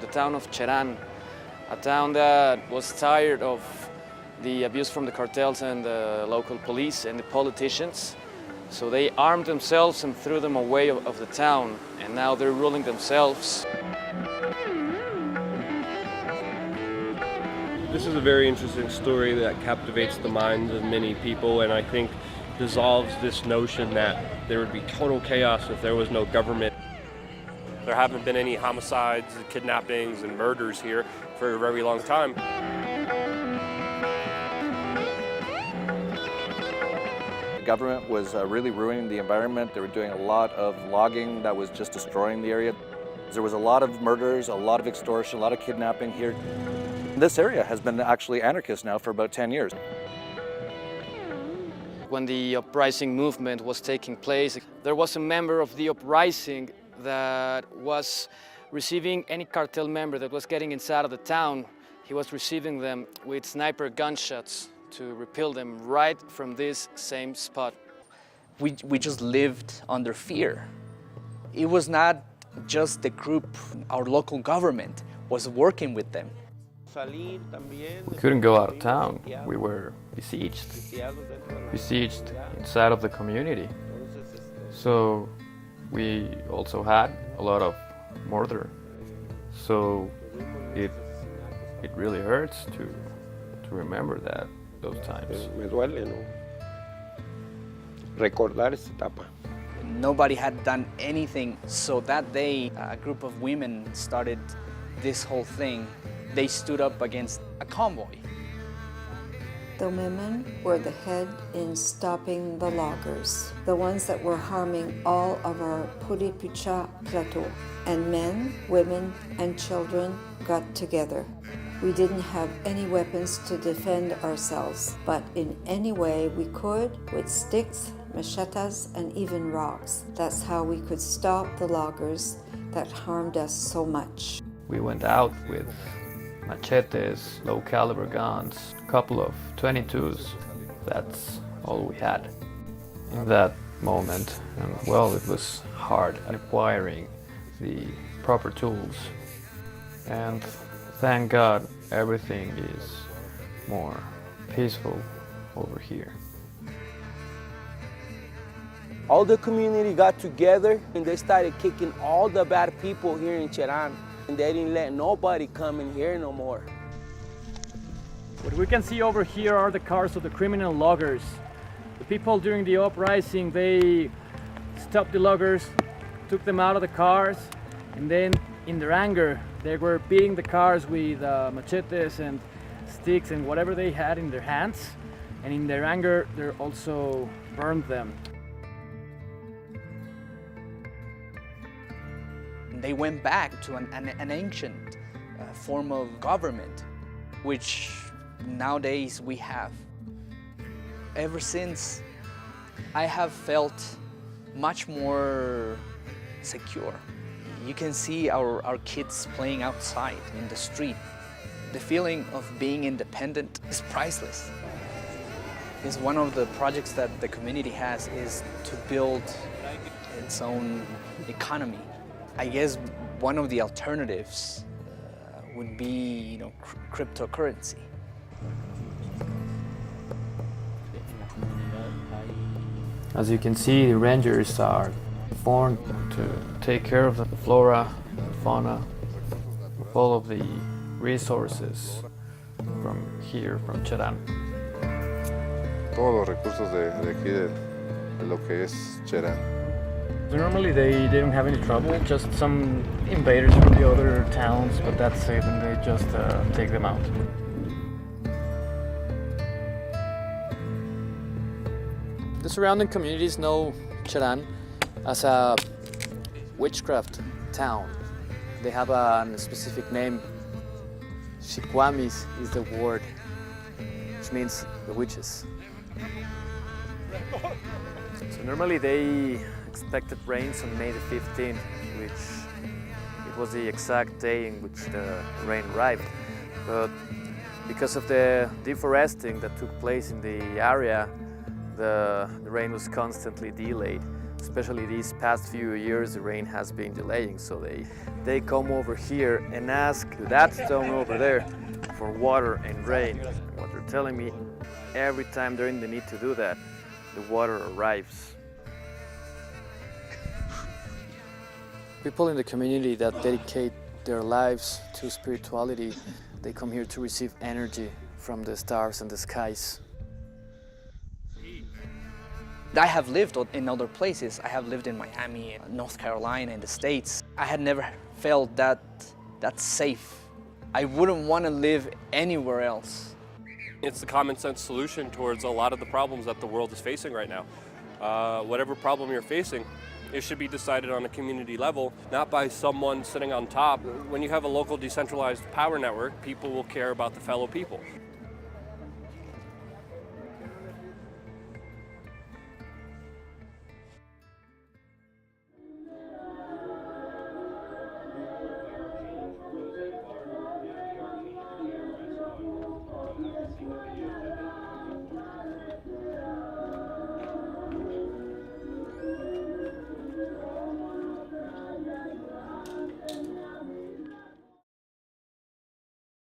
The town of Cheran, a town that was tired of the abuse from the cartels and the local police and the politicians. So they armed themselves and threw them away of the town, and now they're ruling themselves. This is a very interesting story that captivates the minds of many people, and I think dissolves this notion that there would be total chaos if there was no government. There haven't been any homicides, kidnappings, and murders here for a very long time. The government was really ruining the environment. They were doing a lot of logging that was just destroying the area. There was a lot of murders, a lot of extortion, a lot of kidnapping here. This area has been actually anarchist now for about 10 years. When the uprising movement was taking place, there was a member of the uprising that was receiving any cartel member that was getting inside of the town. He was receiving them with sniper gunshots to repel them right from this same spot. We just lived under fear. It was not just the group, our local government was working with them. We couldn't go out of town. We were besieged inside of the community. So we also had a lot of murder. So it really hurts to remember those times. Me duele, ¿no? Recordar esta etapa. Nobody had done anything, so that day a group of women started this whole thing. They stood up against a convoy. The women were the head in stopping the loggers, the ones that were harming all of our Puripicha plateau. And men, women, and children got together. We didn't have any weapons to defend ourselves, but in any way we could, with sticks, machetes, and even rocks. That's how we could stop the loggers that harmed us so much. We went out with machetes, low caliber guns, a couple of 22s. That's all we had in that moment. And well, it was hard acquiring the proper tools. And thank God everything is more peaceful over here. All the community got together and they started kicking all the bad people here in Cheran. And they didn't let nobody come in here no more. What we can see over here are the cars of the criminal loggers. The people during the uprising, they stopped the loggers, took them out of the cars, and then in their anger, they were beating the cars with machetes and sticks and whatever they had in their hands. And in their anger, they also burned them. They went back to an ancient form of government, which nowadays we have. Ever since, I have felt much more secure. You can see our kids playing outside in the street. The feeling of being independent is priceless. It's one of the projects that the community has is to build its own economy. I guess one of the alternatives would be, cryptocurrency. As you can see, the rangers are formed to take care of the flora, the fauna, of all of the resources from here, from Cheran. Todos los recursos de aquí, de lo que es Cheran. Normally they don't have any trouble, just some invaders from the other towns, but that's it, and they just take them out. The surrounding communities know Cheran as a witchcraft town. They have a specific name. Shikwamis is the word, which means the witches. So normally they expected rains on May the 15th, which it was the exact day in which the rain arrived. But because of the deforesting that took place in the area, the rain was constantly delayed. Especially these past few years, the rain has been delaying, so they come over here and ask that stone over there for water and rain. And what they're telling me, every time they're in the need to do that, the water arrives. People in the community that dedicate their lives to spirituality, they come here to receive energy from the stars and the skies. I have lived in other places. I have lived in Miami, North Carolina, in the States. I had never felt that safe. I wouldn't want to live anywhere else. It's the common sense solution towards a lot of the problems that the world is facing right now. Whatever problem you're facing, it should be decided on a community level, not by someone sitting on top. When you have a local decentralized power network, people will care about the fellow people.